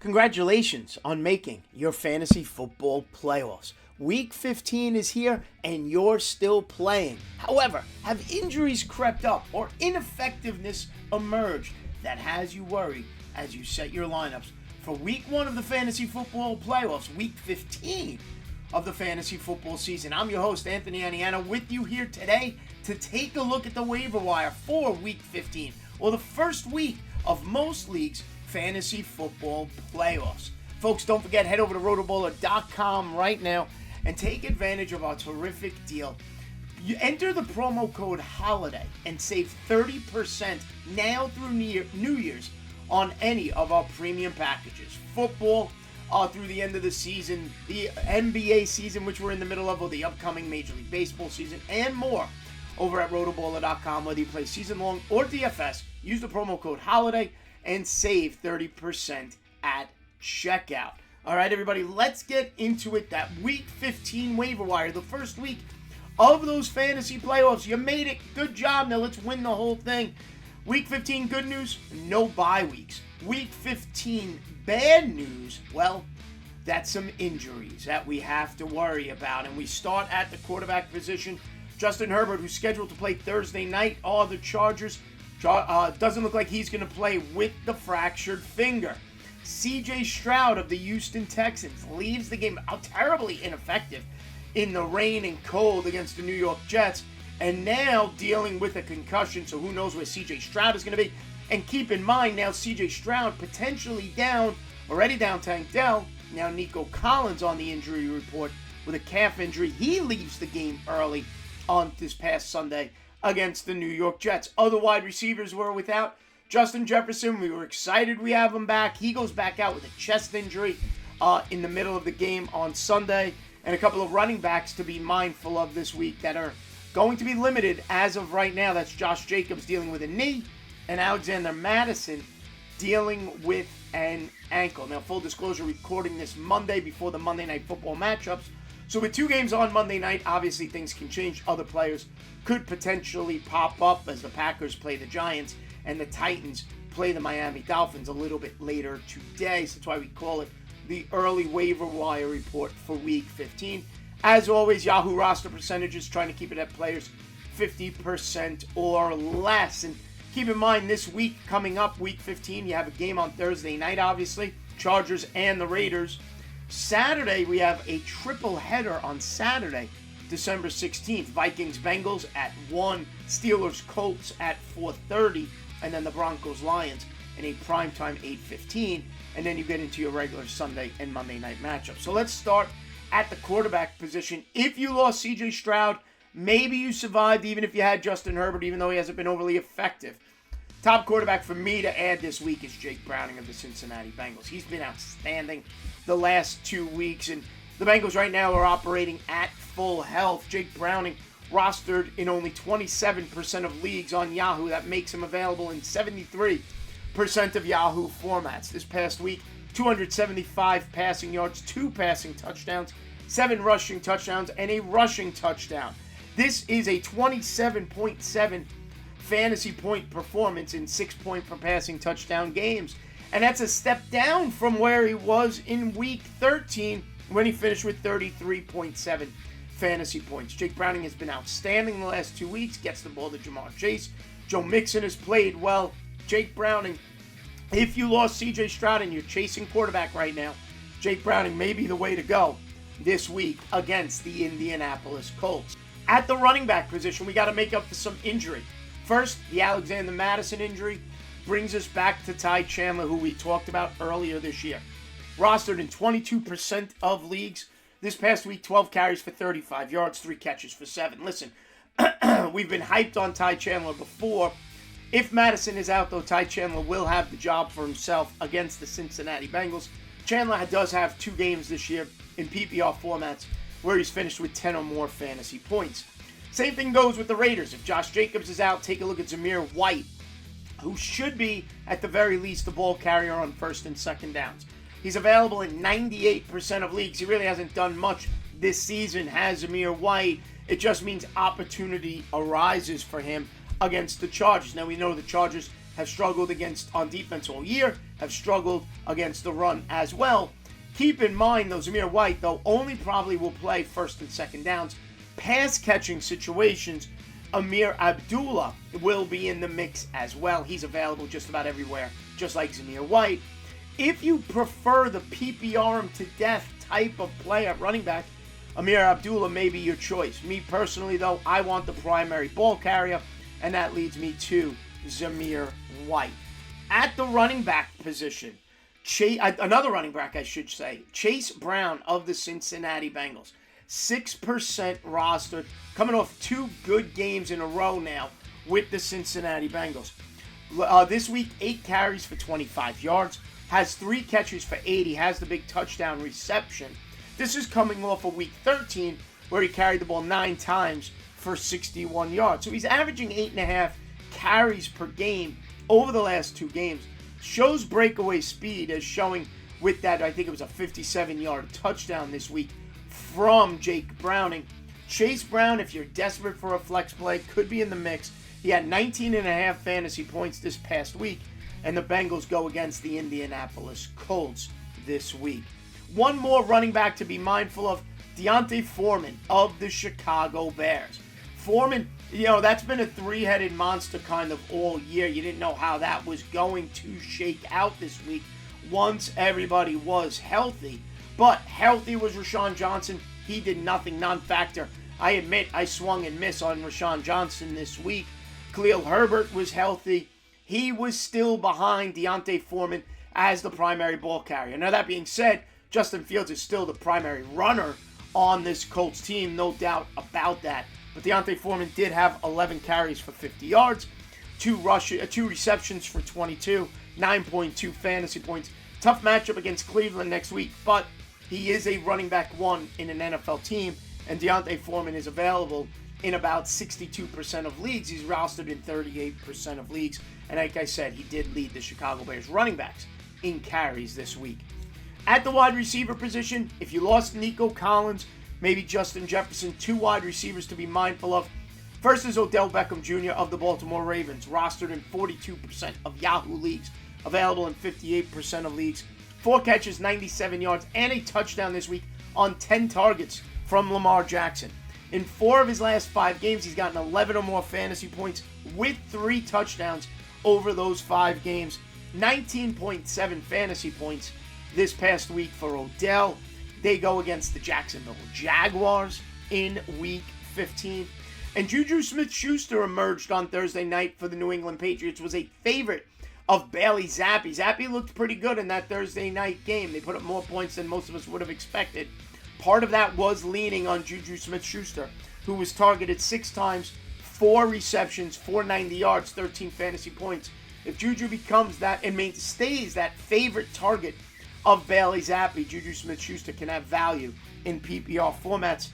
Congratulations on making your fantasy football playoffs. Week 15 is here and you're still playing. However, have injuries crept up or ineffectiveness emerged that has you worried as you set your lineups for week 1 of the fantasy football playoffs, week 15 of the fantasy football season? I'm your host, Anthony Aniana, with you here today to take a look at the waiver wire for week 15, or the first week of most leagues' fantasy football playoffs. Folks, don't forget, head over to RotoBaller.com right now and take advantage of our terrific deal. You enter the promo code HOLIDAY and save 30% now through New Year's on any of our premium packages. Football through the end of the season, the NBA season, which we're in the middle of, or the upcoming Major League Baseball season, and more over at RotoBaller.com. Whether you play season long or DFS, use the promo code HOLIDAY and save 30% at checkout. All right, everybody, let's get into it. That Week 15 waiver wire, the first week of those fantasy playoffs. You made it. Good job. Now let's win the whole thing. Week 15, good news, no bye weeks. Week 15, bad news, well, that's some injuries that we have to worry about. And we start at the quarterback position. Justin Herbert, who's scheduled to play Thursday night, the Chargers. Doesn't look like he's going to play with the fractured finger. C.J. Stroud of the Houston Texans leaves the game terribly ineffective in the rain and cold against the New York Jets, and now dealing with a concussion, so who knows where C.J. Stroud is going to be. And keep in mind, now C.J. Stroud potentially already down Tank Dell. Now Nico Collins on the injury report with a calf injury. He leaves the game early on this past Sunday against the New York Jets. Other wide receivers were without. Justin Jefferson, we were excited we have him back. He goes back out with a chest injury in the middle of the game on Sunday. And a couple of running backs to be mindful of this week that are going to be limited as of right now. That's Josh Jacobs dealing with a knee, and Alexander Madison dealing with an ankle. Now, full disclosure, recording this Monday before the Monday Night Football matchups. So with 2 games on Monday night, obviously things can change. Other players could potentially pop up as the Packers play the Giants and the Titans play the Miami Dolphins a little bit later today. So that's why we call it the early waiver wire report for Week 15. As always, Yahoo roster percentages, trying to keep it at players 50% or less. And keep in mind, this week coming up, Week 15, you have a game on Thursday night, obviously. Chargers and the Raiders. Saturday, we have a triple header on Saturday, December 16th. Vikings-Bengals at 1, Steelers-Colts at 4:30, and then the Broncos-Lions in a primetime 8:15, and then you get into your regular Sunday and Monday night matchup. So let's start at the quarterback position. If you lost C.J. Stroud, maybe you survived even if you had Justin Herbert, even though he hasn't been overly effective. Top quarterback for me to add this week is Jake Browning of the Cincinnati Bengals. He's been outstanding the last 2 weeks, and the Bengals right now are operating at full health. Jake Browning rostered in only 27% of leagues on Yahoo. That makes him available in 73% of Yahoo formats. This past week, 275 passing yards, 2 passing touchdowns, 7 rushing touchdowns, and a rushing touchdown. This is a 27.7 fantasy point performance in 6-point per passing touchdown games. And that's a step down from where he was in Week 13 when he finished with 33.7 fantasy points. Jake Browning has been outstanding the last 2 weeks, gets the ball to Jamar Chase. Joe Mixon has played well. Jake Browning, if you lost C.J. Stroud and you're chasing quarterback right now, Jake Browning may be the way to go this week against the Indianapolis Colts. At the running back position, we got to make up for some injury. First, the Alexander Madison injury brings us back to Ty Chandler, who we talked about earlier this year. Rostered in 22% of leagues. This past week, 12 carries for 35 yards, 3 catches for 7. Listen, we've been hyped on Ty Chandler before. If Madison is out, though, Ty Chandler will have the job for himself against the Cincinnati Bengals. Chandler does have 2 games this year in PPR formats where he's finished with 10 or more fantasy points. Same thing goes with the Raiders. If Josh Jacobs is out, take a look at Zamir White, who should be, at the very least, the ball carrier on first and second downs. He's available in 98% of leagues. He really hasn't done much this season, has Zamir White. It just means opportunity arises for him against the Chargers. Now, we know the Chargers have struggled on defense all year, have struggled against the run as well. Keep in mind, though, Zamir White, though, only probably will play first and second downs. Pass-catching situations, Amir Abdullah will be in the mix as well. He's available just about everywhere, just like Zamir White. If you prefer the PPR him to death type of play at running back, Amir Abdullah may be your choice. Me personally, though, I want the primary ball carrier, and that leads me to Zamir White. At the running back position, another running back, I should say, Chase Brown of the Cincinnati Bengals. 6% rostered, coming off 2 good games in a row now with the Cincinnati Bengals. This week, 8 carries for 25 yards, has 3 catches for 80, has the big touchdown reception. This is coming off of week 13, where he carried the ball 9 times for 61 yards. So he's averaging 8.5 carries per game over the last 2 games. Shows breakaway speed, as showing with that, I think it was a 57-yard touchdown this week from Jake Browning. Chase Brown, if you're desperate for a flex play, could be in the mix. He had 19.5 fantasy points this past week, and the Bengals go against the Indianapolis Colts this week. One more running back to be mindful of, D'Onta Foreman of the Chicago Bears. Foreman, that's been a 3-headed monster kind of all year. You didn't know how that was going to shake out this week once everybody was healthy. But healthy was Rashawn Johnson. He did nothing, non-factor. I admit I swung and missed on Rashawn Johnson this week. Khalil Herbert was healthy. He was still behind D'Onta Foreman as the primary ball carrier. Now, that being said, Justin Fields is still the primary runner on this Colts team, no doubt about that. But D'Onta Foreman did have 11 carries for 50 yards, 2 receptions for 22, 9.2 fantasy points. Tough matchup against Cleveland next week, but he is a running back 1 in an NFL team, and D'Onta Foreman is available in about 62% of leagues. He's rostered in 38% of leagues, and like I said, he did lead the Chicago Bears running backs in carries this week. At the wide receiver position, if you lost Nico Collins, maybe Justin Jefferson, 2 wide receivers to be mindful of. First is Odell Beckham Jr. of the Baltimore Ravens, rostered in 42% of Yahoo leagues, available in 58% of leagues. 4 catches, 97 yards, and a touchdown this week on 10 targets from Lamar Jackson. In 4 of his last 5 games, he's gotten 11 or more fantasy points with 3 touchdowns over those 5 games. 19.7 fantasy points this past week for Odell. They go against the Jacksonville Jaguars in Week 15. And Juju Smith-Schuster emerged on Thursday night for the New England Patriots, was a favorite of Bailey Zappi. Zappi looked pretty good in that Thursday night game. They put up more points than most of us would have expected. Part of that was leaning on Juju Smith-Schuster, who was targeted 6 times, 4 receptions, 490 yards, 13 fantasy points. If Juju becomes that and stays that favorite target of Bailey Zappi, Juju Smith-Schuster can have value in PPR formats.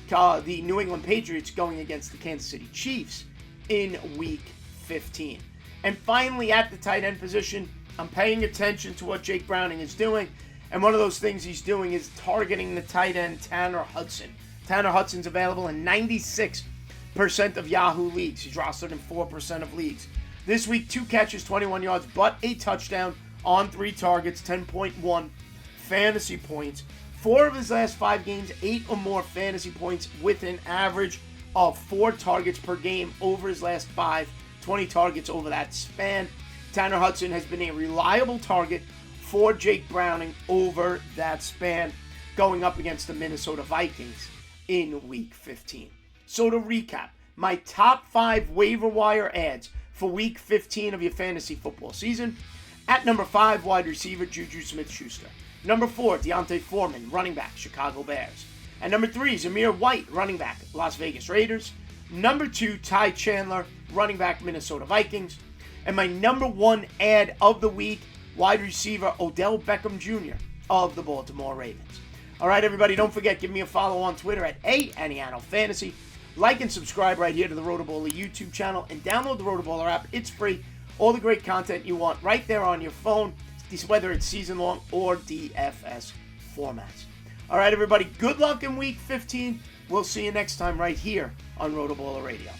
The New England Patriots going against the Kansas City Chiefs in Week 15. And finally, at the tight end position, I'm paying attention to what Jake Browning is doing. And one of those things he's doing is targeting the tight end Tanner Hudson. Tanner Hudson's available in 96% of Yahoo leagues. He's rostered in 4% of leagues. This week, 2 catches, 21 yards, but a touchdown on 3 targets, 10.1 fantasy points. 4 of his last 5 games, 8 or more fantasy points with an average of 4 targets per game over his last 5, 20 targets over that span. Tanner Hudson has been a reliable target for Jake Browning over that span, going up against the Minnesota Vikings in Week 15. So to recap, my top 5 waiver wire ads for Week 15 of your fantasy football season. At number 5, wide receiver Juju Smith-Schuster. Number 4, D'Onta Foreman, running back, Chicago Bears. At number 3, Zamir White, running back, Las Vegas Raiders. Number 2, Ty Chandler, running back, Minnesota Vikings. And my number 1 ad of the week, wide receiver Odell Beckham Jr. of the Baltimore Ravens. All right, everybody, don't forget, give me a follow on Twitter at @AnianoFantasy. Like and subscribe right here to the RotoBaller YouTube channel, and download the RotoBaller app. It's free. All the great content you want right there on your phone, whether it's season-long or DFS formats. All right, everybody, good luck in Week 15. We'll see you next time right here on RotoBaller Radio.